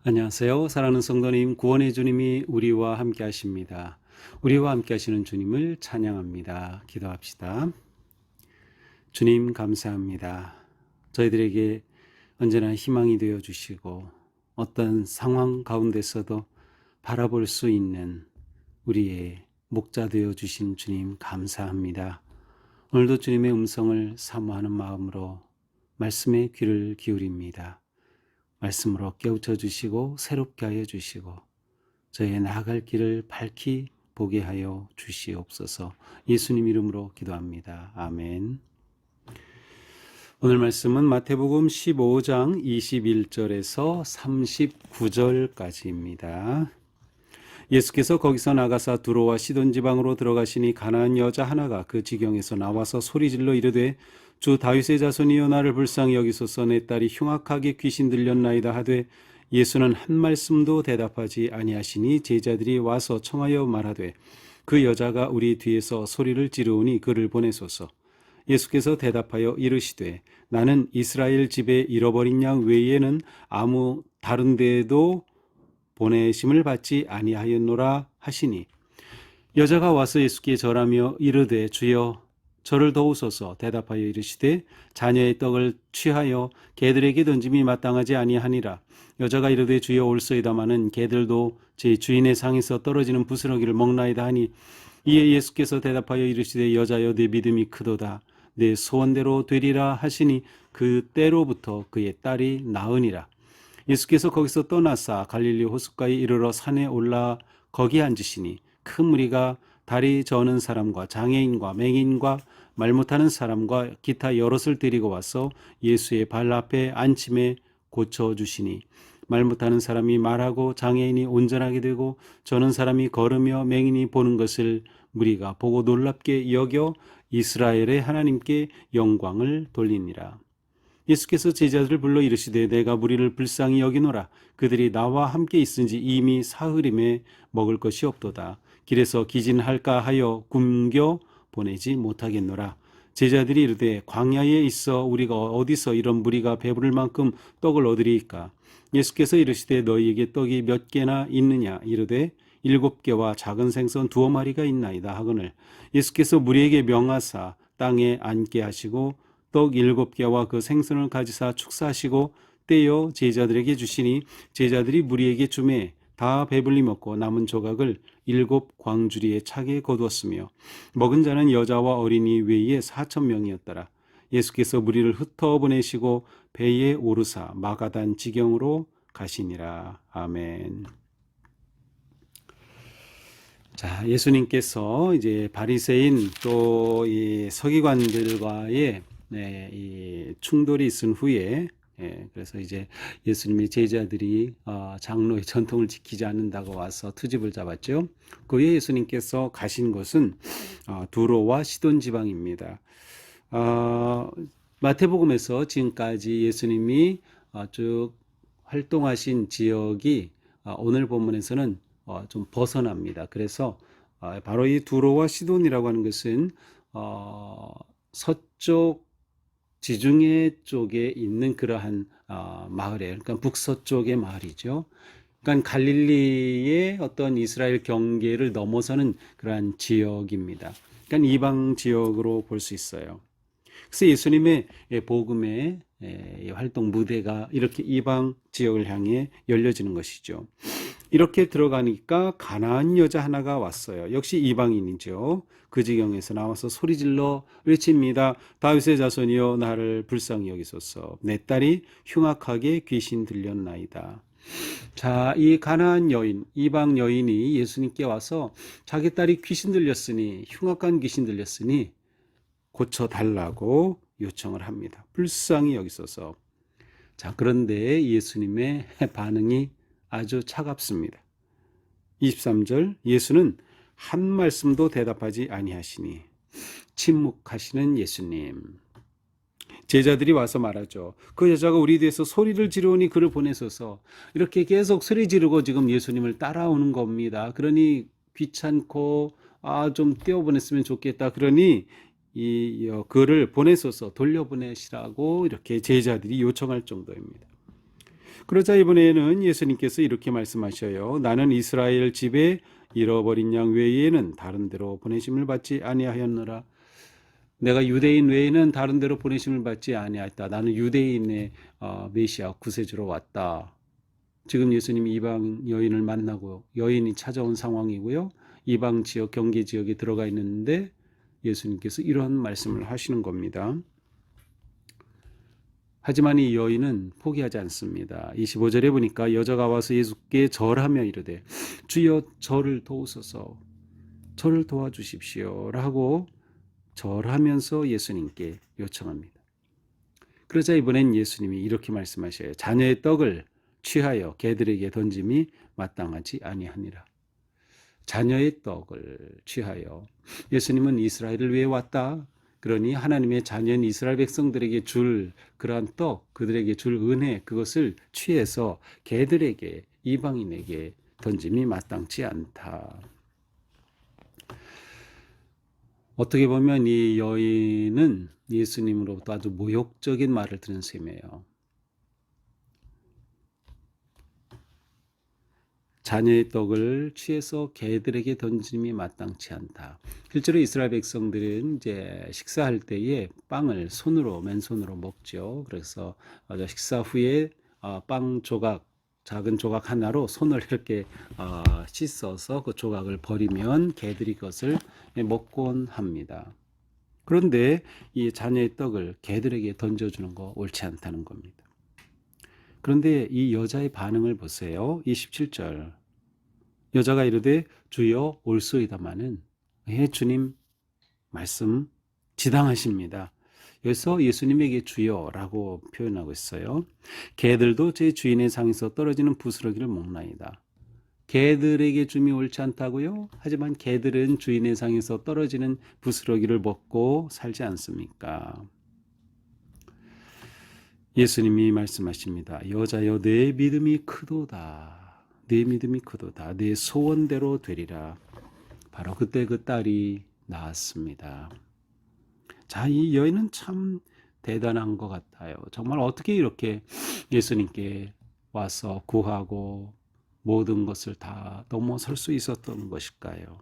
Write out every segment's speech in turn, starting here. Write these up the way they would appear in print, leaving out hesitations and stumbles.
안녕하세요. 사랑하는 성도님, 구원의 주님이 우리와 함께 하십니다. 우리와 함께 하시는 주님을 찬양합니다. 기도합시다. 주님 감사합니다. 저희들에게 언제나 희망이 되어 주시고 어떤 상황 가운데서도 바라볼 수 있는 우리의 목자 되어 주신 주님 감사합니다. 오늘도 주님의 음성을 사모하는 마음으로 말씀에 귀를 기울입니다. 말씀으로 깨우쳐 주시고 새롭게 하여 주시고 저의 나아갈 길을 밝히 보게 하여 주시옵소서. 예수님 이름으로 기도합니다. 아멘. 오늘 말씀은 마태복음 15장 21절에서 39절까지입니다. 예수께서 거기서 나가사 두로와 시돈 지방으로 들어가시니 가나안 여자 하나가 그 지경에서 나와서 소리질러 이르되 주 다윗의 자손이여 나를 불쌍히 여기소서. 내 딸이 흉악하게 귀신 들렸나이다 하되 예수는 한 말씀도 대답하지 아니하시니 제자들이 와서 청하여 말하되 그 여자가 우리 뒤에서 소리를 지르오니 그를 보내소서. 예수께서 대답하여 이르시되 나는 이스라엘 집에 잃어버린 양 외에는 아무 다른 데에도 보내심을 받지 아니하였노라 하시니 여자가 와서 예수께 절하며 이르되 주여 저를 도우소서. 대답하여 이르시되 자녀의 떡을 취하여 개들에게 던짐이 마땅하지 아니하니라. 여자가 이르되 주여 올소이다마는 개들도 제 주인의 상에서 떨어지는 부스러기를 먹나이다 하니 이에 예수께서 대답하여 이르시되 여자여 내 믿음이 크도다. 내 소원대로 되리라 하시니 그 때로부터 그의 딸이 나으니라. 예수께서 거기서 떠나사 갈릴리 호숫가에 이르러 산에 올라 거기 앉으시니 큰 무리가 다리 저는 사람과 장애인과 맹인과 말 못하는 사람과 기타 여럿을 데리고 와서 예수의 발 앞에 앉힘에 고쳐주시니 말 못하는 사람이 말하고 장애인이 온전하게 되고 저는 사람이 걸으며 맹인이 보는 것을 무리가 보고 놀랍게 여겨 이스라엘의 하나님께 영광을 돌리니라. 예수께서 제자들을 불러 이르시되 내가 무리를 불쌍히 여기노라. 그들이 나와 함께 있은지 이미 사흘임에 먹을 것이 없도다. 길에서 기진할까 하여 굶겨 보내지 못하겠노라. 제자들이 이르되 광야에 있어 우리가 어디서 이런 무리가 배부를 만큼 떡을 얻으리이까. 예수께서 이르시되 너희에게 떡이 몇 개나 있느냐. 이르되 7개와 작은 생선 2마리가 있나이다 하거늘 예수께서 무리에게 명하사 땅에 앉게 하시고 떡 7개와 그 생선을 가지사 축사하시고 떼어 제자들에게 주시니 제자들이 무리에게 주매 다 배불리 먹고 남은 조각을 7광주리에 차게 거두었으며 먹은 자는 여자와 어린이 외에 4,000명이었더라. 예수께서 무리를 흩어보내시고 배에 오르사 마가단 지경으로 가시니라. 아멘. 자, 예수님께서 이제 바리새인 또 이 서기관들과의 이 충돌이 있은 후에 그래서 이제 예수님의 제자들이 장로의 전통을 지키지 않는다고 와서 투집을 잡았죠. 그 후에 예수님께서 가신 곳은 두로와 시돈 지방입니다. 마태복음에서 지금까지 예수님이 쭉 활동하신 지역이 오늘 본문에서는 좀 벗어납니다. 그래서 바로 이 두로와 시돈이라고 하는 것은 서쪽 지중해 쪽에 있는 그러한 마을이에요. 그러니까 북서쪽의 마을이죠. 그러니까 갈릴리의 어떤 이스라엘 경계를 넘어서는 그러한 지역입니다. 그러니까 이방 지역으로 볼 수 있어요. 그래서 예수님의 복음의 활동 무대가 이렇게 이방 지역을 향해 열려지는 것이죠. 이렇게 들어가니까 가나안 여자 하나가 왔어요. 역시 이방인이죠. 그 지경에서 나와서 소리질러 외칩니다. 다윗의 자손이여 나를 불쌍히 여기소서. 내 딸이 흉악하게 귀신 들렸나이다. 자, 이 가나안 여인, 이방 여인이 예수님께 와서 자기 딸이 귀신 들렸으니 흉악한 귀신 들렸으니 고쳐달라고 요청을 합니다. 불쌍히 여기소서. 자, 그런데 예수님의 반응이 아주 차갑습니다. 23절 예수는 한 말씀도 대답하지 아니하시니 침묵하시는 예수님. 제자들이 와서 말하죠. 그 여자가 우리 뒤에서 소리를 지르오니 그를 보내소서. 이렇게 계속 소리 지르고 지금 예수님을 따라오는 겁니다. 그러니 귀찮고 좀 떼어보냈으면 좋겠다. 그러니 그를 보내소서 돌려보내시라고 이렇게 제자들이 요청할 정도입니다. 그러자 이번에는 예수님께서 이렇게 말씀하셔요. 나는 이스라엘 집에 잃어버린 양 외에는 다른 데로 보내심을 받지 아니하였노라. 내가 유대인 외에는 다른 데로 보내심을 받지 아니하였다. 나는 유대인의 메시아 구세주로 왔다. 지금 예수님이 이방 여인을 만나고 여인이 찾아온 상황이고요. 이방 지역, 경계 지역에 들어가 있는데 예수님께서 이런 말씀을 하시는 겁니다. 하지만 이 여인은 포기하지 않습니다. 25절에 보니까 여자가 와서 예수께 절하며 이르되 주여 저를 도우소서, 저를 도와주십시오 라고 절하면서 예수님께 요청합니다. 그러자 이번엔 예수님이 이렇게 말씀하셔요. 자녀의 떡을 취하여 개들에게 던짐이 마땅하지 아니하니라. 자녀의 떡을 취하여, 예수님은 이스라엘을 위해 왔다. 그러니 하나님의 자녀인 이스라엘 백성들에게 줄 그러한 떡, 그들에게 줄 은혜, 그것을 취해서 개들에게, 이방인에게 던짐이 마땅치 않다. 어떻게 보면 이 여인은 예수님으로부터 아주 모욕적인 말을 들은 셈이에요. 자녀의 떡을 취해서 개들에게 던짐이 마땅치 않다. 실제로 이스라엘 백성들은 이제 식사할 때에 빵을 손으로, 맨손으로 먹죠. 그래서 식사 후에 빵 조각, 작은 조각 하나로 손을 이렇게 씻어서 그 조각을 버리면 개들이 그것을 먹곤 합니다. 그런데 이 자녀의 떡을 개들에게 던져주는 거 옳지 않다는 겁니다. 그런데 이 여자의 반응을 보세요. 27절. 여자가 이르되 주여 올소이다마는, 주님 말씀 지당하십니다. 여기서 예수님에게 주여라고 표현하고 있어요. 개들도 제 주인의 상에서 떨어지는 부스러기를 먹나이다. 개들에게 줌이 옳지 않다고요? 하지만 개들은 주인의 상에서 떨어지는 부스러기를 먹고 살지 않습니까? 예수님이 말씀하십니다. 여자여 내 믿음이 크도다. 내 믿음이 크도다. 내 소원대로 되리라. 바로 그때 그 딸이 나았습니다. 자, 이 여인은 참 대단한 것 같아요. 정말 어떻게 이렇게 예수님께 와서 구하고 모든 것을 다 넘어설 수 있었던 것일까요?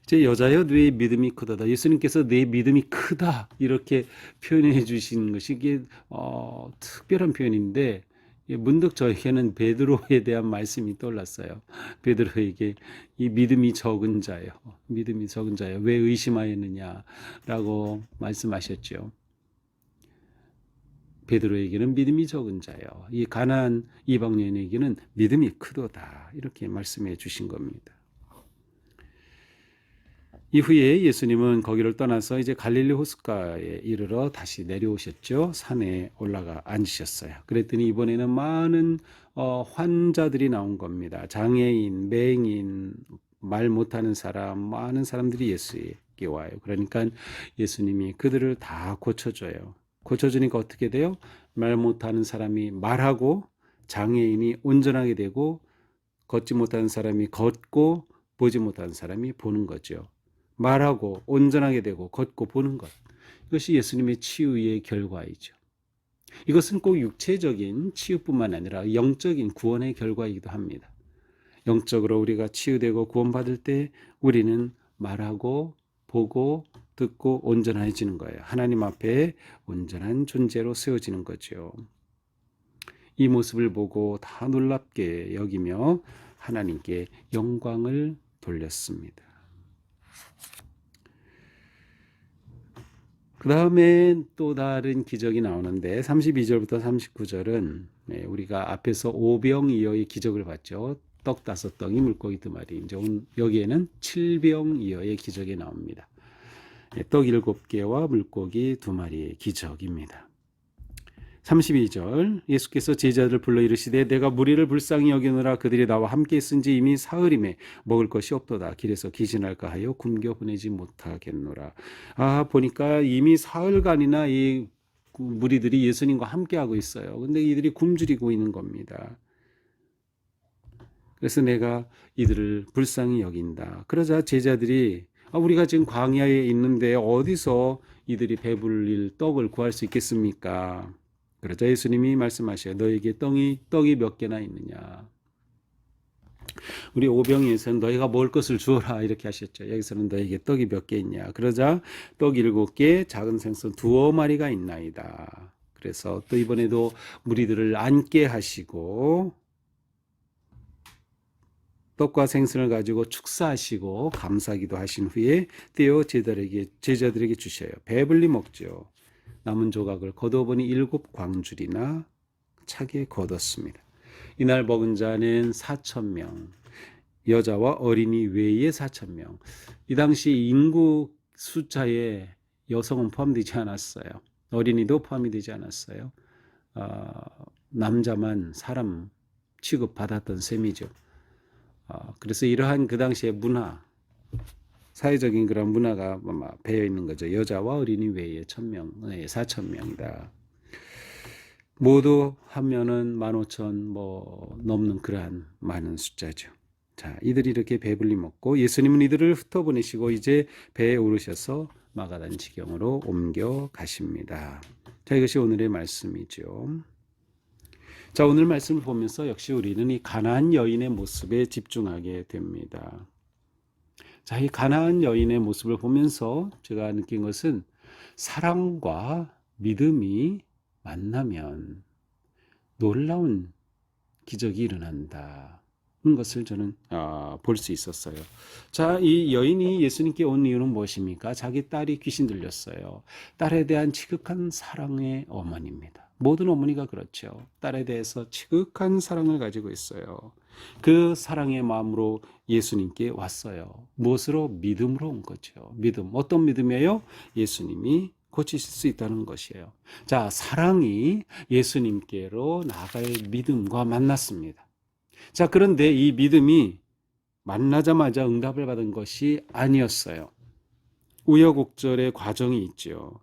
이제 여자여 내 믿음이 크다. 예수님께서 내 믿음이 크다 이렇게 표현해 주신 것이 이게 특별한 표현인데, 문득 저에게는 베드로에 대한 말씀이 떠올랐어요. 베드로에게 이 믿음이 적은 자요, 믿음이 적은 자요, 왜 의심하였느냐라고 말씀하셨죠. 베드로에게는 믿음이 적은 자요, 이 가나안 이방 여인에게는 믿음이 크도다 이렇게 말씀해 주신 겁니다. 이후에 예수님은 거기를 떠나서 이제 갈릴리 호숫가에 이르러 다시 내려오셨죠. 산에 올라가 앉으셨어요. 그랬더니 이번에는 많은 환자들이 나온 겁니다. 장애인, 맹인, 말 못하는 사람, 많은 사람들이 예수에게 와요. 그러니까 예수님이 그들을 다 고쳐줘요. 고쳐주니까 어떻게 돼요? 말 못하는 사람이 말하고, 장애인이 온전하게 되고, 걷지 못하는 사람이 걷고, 보지 못하는 사람이 보는 거죠. 말하고 온전하게 되고 걷고 보는 것, 이것이 예수님의 치유의 결과이죠. 이것은 꼭 육체적인 치유뿐만 아니라 영적인 구원의 결과이기도 합니다. 영적으로 우리가 치유되고 구원받을 때 우리는 말하고 보고 듣고 온전해지는 거예요. 하나님 앞에 온전한 존재로 세워지는 거죠. 이 모습을 보고 다 놀랍게 여기며 하나님께 영광을 돌렸습니다. 그 다음에 또 다른 기적이 나오는데 32절부터 39절은 우리가 앞에서 오병이어의 기적을 봤죠. 떡 5덩이 물고기 2마리. 이제 여기에는 7병이어의 기적이 나옵니다. 떡 7개와 물고기 2마리의 기적입니다. 32절, 예수께서 제자들을 불러 이르시되 내가 무리를 불쌍히 여기노라. 그들이 나와 함께 있은지 이미 사흘임에 먹을 것이 없도다. 길에서 기진할까 하여 굶겨 보내지 못하겠노라. 보니까 이미 사흘간이나 이 무리들이 예수님과 함께하고 있어요. 근데 이들이 굶주리고 있는 겁니다. 그래서 내가 이들을 불쌍히 여긴다. 그러자 제자들이 우리가 지금 광야에 있는데 어디서 이들이 배불릴 떡을 구할 수 있겠습니까? 그러자 예수님이 말씀하셔요. 너에게 떡이 몇 개나 있느냐. 우리 오병이에서는 너희가 먹을 것을 주어라 이렇게 하셨죠. 여기서는 너에게 떡이 몇 개 있냐. 그러자 떡 7개, 작은 생선 2마리가 있나이다. 그래서 또 이번에도 무리들을 앉게 하시고 떡과 생선을 가지고 축사하시고 감사기도 하신 후에 떼어 제자들에게 주셔요. 배불리 먹죠. 남은 조각을 거두어보니 7광줄이나 차게 거뒀습니다. 이날 먹은 자는 4,000명, 여자와 어린이 외에 4,000명. 이 당시 인구 숫자에 여성은 포함되지 않았어요. 어린이도 포함이 되지 않았어요. 남자만 사람 취급받았던 셈이죠. 그래서 이러한 그 당시의 문화, 사회적인 그런 문화가 배어 있는 거죠. 여자와 어린이 외에 1,000명, 4,000명이다. 모두 하면은 15,000 넘는 그러한 많은 숫자죠. 자, 이들이 이렇게 배불리 먹고 예수님은 이들을 흩어보내시고 이제 배에 오르셔서 마가단 지경으로 옮겨 가십니다. 자, 이것이 오늘의 말씀이죠. 자, 오늘 말씀을 보면서 역시 우리는 이 가나안 여인의 모습에 집중하게 됩니다. 자, 이 가나안 여인의 모습을 보면서 제가 느낀 것은 사랑과 믿음이 만나면 놀라운 기적이 일어난다는 것을 저는 볼 수 있었어요. 자, 이 여인이 예수님께 온 이유는 무엇입니까? 자기 딸이 귀신 들렸어요. 딸에 대한 지극한 사랑의 어머니입니다. 모든 어머니가 그렇죠. 딸에 대해서 지극한 사랑을 가지고 있어요. 그 사랑의 마음으로 예수님께 왔어요. 무엇으로? 믿음으로 온 거죠. 믿음. 어떤 믿음이에요? 예수님이 고치실 수 있다는 것이에요. 자, 사랑이 예수님께로 나아갈 믿음과 만났습니다. 자, 그런데 이 믿음이 만나자마자 응답을 받은 것이 아니었어요. 우여곡절의 과정이 있죠.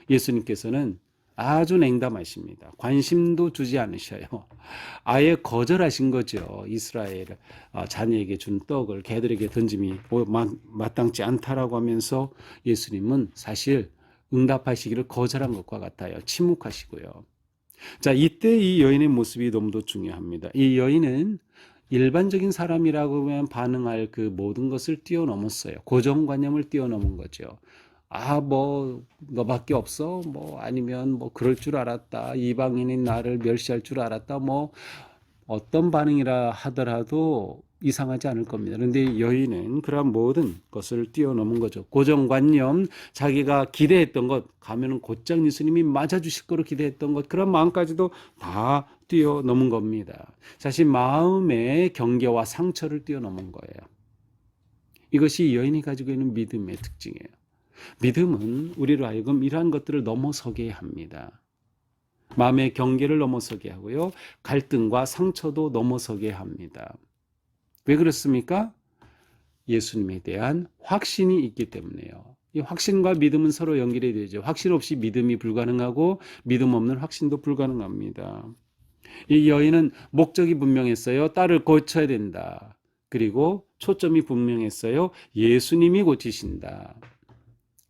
예수님께서는 아주 냉담하십니다. 관심도 주지 않으셔요. 아예 거절하신 거죠. 이스라엘 자녀에게 준 떡을 개들에게 던짐이 마땅치 않다라고 하면서 예수님은 사실 응답하시기를 거절한 것과 같아요. 침묵하시고요. 자, 이때 이 여인의 모습이 너무도 중요합니다. 이 여인은 일반적인 사람이라고 하면 반응할 그 모든 것을 뛰어넘었어요. 고정관념을 뛰어넘은 거죠. 너밖에 없어? 아니면 그럴 줄 알았다. 이방인인 나를 멸시할 줄 알았다. 어떤 반응이라 하더라도 이상하지 않을 겁니다. 그런데 여인은 그러한 모든 것을 뛰어넘은 거죠. 고정관념, 자기가 기대했던 것, 가면은 곧장 예수님이 맞아주실 거로 기대했던 것, 그런 마음까지도 다 뛰어넘은 겁니다. 사실 마음의 경계와 상처를 뛰어넘은 거예요. 이것이 여인이 가지고 있는 믿음의 특징이에요. 믿음은 우리로 하여금 이러한 것들을 넘어서게 합니다. 마음의 경계를 넘어서게 하고요. 갈등과 상처도 넘어서게 합니다. 왜 그렇습니까? 예수님에 대한 확신이 있기 때문에요. 이 확신과 믿음은 서로 연결이 되죠. 확신 없이 믿음이 불가능하고 믿음 없는 확신도 불가능합니다. 이 여인은 목적이 분명했어요. 딸을 고쳐야 된다. 그리고 초점이 분명했어요. 예수님이 고치신다.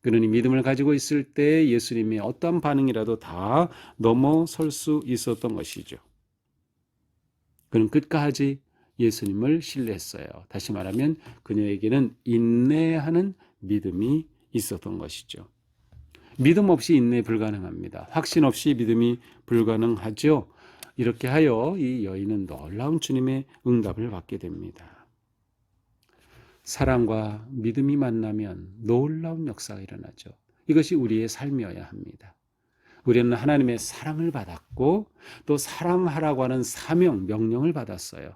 그러니 믿음을 가지고 있을 때 예수님의 어떠한 반응이라도 다 넘어설 수 있었던 것이죠. 그는 끝까지 예수님을 신뢰했어요. 다시 말하면 그녀에게는 인내하는 믿음이 있었던 것이죠. 믿음 없이 인내 불가능합니다. 확신 없이 믿음이 불가능하죠. 이렇게 하여 이 여인은 놀라운 주님의 응답을 받게 됩니다. 사랑과 믿음이 만나면 놀라운 역사가 일어나죠. 이것이 우리의 삶이어야 합니다. 우리는 하나님의 사랑을 받았고 또 사랑하라고 하는 사명, 명령을 받았어요.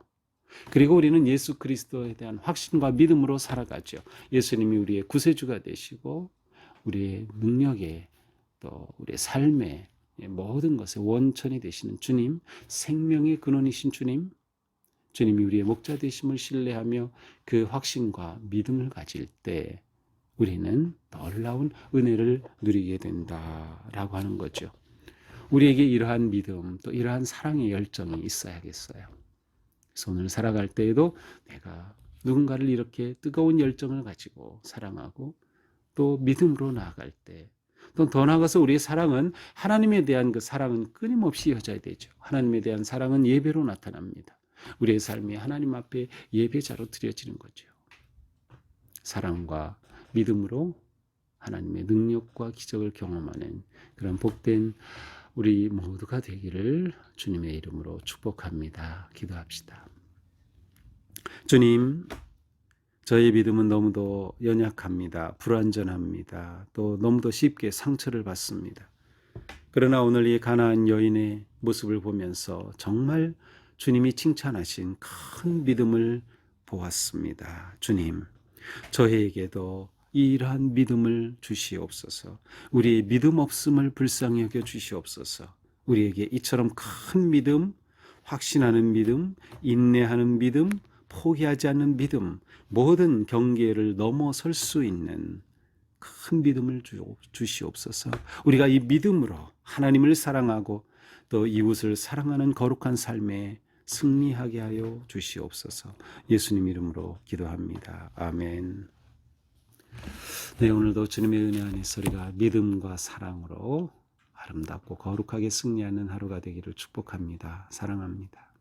그리고 우리는 예수 그리스도에 대한 확신과 믿음으로 살아가죠. 예수님이 우리의 구세주가 되시고 우리의 능력에 또 우리의 삶의 모든 것의 원천이 되시는 주님, 생명의 근원이신 주님, 주님이 우리의 목자 되심을 신뢰하며 그 확신과 믿음을 가질 때 우리는 놀라운 은혜를 누리게 된다라고 하는 거죠. 우리에게 이러한 믿음 또 이러한 사랑의 열정이 있어야겠어요. 그래서 오늘 살아갈 때에도 내가 누군가를 이렇게 뜨거운 열정을 가지고 사랑하고 또 믿음으로 나아갈 때 또 더 나아가서 우리의 사랑은 하나님에 대한 그 사랑은 끊임없이 이어져야 되죠. 하나님에 대한 사랑은 예배로 나타납니다. 우리의 삶이 하나님 앞에 예배자로 드려지는 거죠. 사랑과 믿음으로 하나님의 능력과 기적을 경험하는 그런 복된 우리 모두가 되기를 주님의 이름으로 축복합니다. 기도합시다. 주님, 저의 믿음은 너무도 연약합니다. 불완전합니다. 또 너무도 쉽게 상처를 받습니다. 그러나 오늘 이 가나안 여인의 모습을 보면서 정말 주님이 칭찬하신 큰 믿음을 보았습니다. 주님, 저희에게도 이러한 믿음을 주시옵소서. 우리의 믿음 없음을 불쌍히 여겨 주시옵소서. 우리에게 이처럼 큰 믿음, 확신하는 믿음, 인내하는 믿음, 포기하지 않는 믿음, 모든 경계를 넘어설 수 있는 큰 믿음을 주시옵소서. 우리가 이 믿음으로 하나님을 사랑하고 또 이웃을 사랑하는 거룩한 삶에 승리하게 하여 주시옵소서. 예수님 이름으로 기도합니다. 아멘. 네, 오늘도 주님의 은혜 안에서 우리가 믿음과 사랑으로 아름답고 거룩하게 승리하는 하루가 되기를 축복합니다. 사랑합니다.